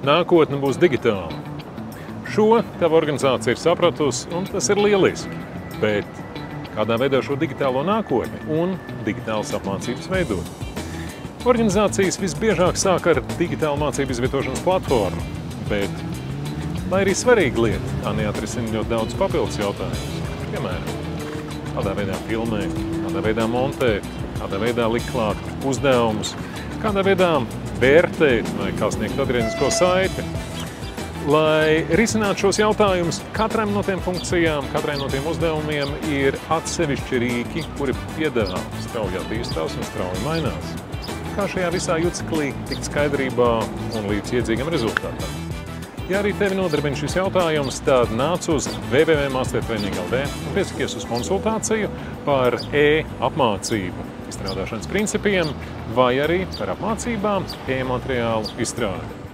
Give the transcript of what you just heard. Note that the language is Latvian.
Nākotne būs digitāla. Šo tava organizācija ir sapratusi, un tas ir lieliski. Bet kādā veidā šo digitālo nākotni un digitālas apmācības veidot? Organizācijas visbiežāk sāk ar digitālu mācību izvietošanas platformu, bet, lai arī svarīga lieta, tā neatrisina ļoti daudz papildus jautājumus. Piemēram, kādā veidā filmēt, kādā veidā montēt, kādā veidā likt klāt uzdevumus, kādā veidā vērtēt vai kā sniegt atgrieznisko saiti. Lai risinātu šos jautājumus, katram no tiem funkcijām, katrai no tiem uzdevumiem ir atsevišķi rīki, kuri piedāvā strauji attīstās un strauji mainās. Kā šajā visā juceklī tikt skaidrībā un līdz iedzīgam rezultātam? Ja arī tevi nodarbina šis jautājums, tad nāc uz www.mastertraining.lv un piesakies uz konsultāciju par e-apmācību izstrādāšanas principiem vai arī par apmācībām e-materiālu izstrādi.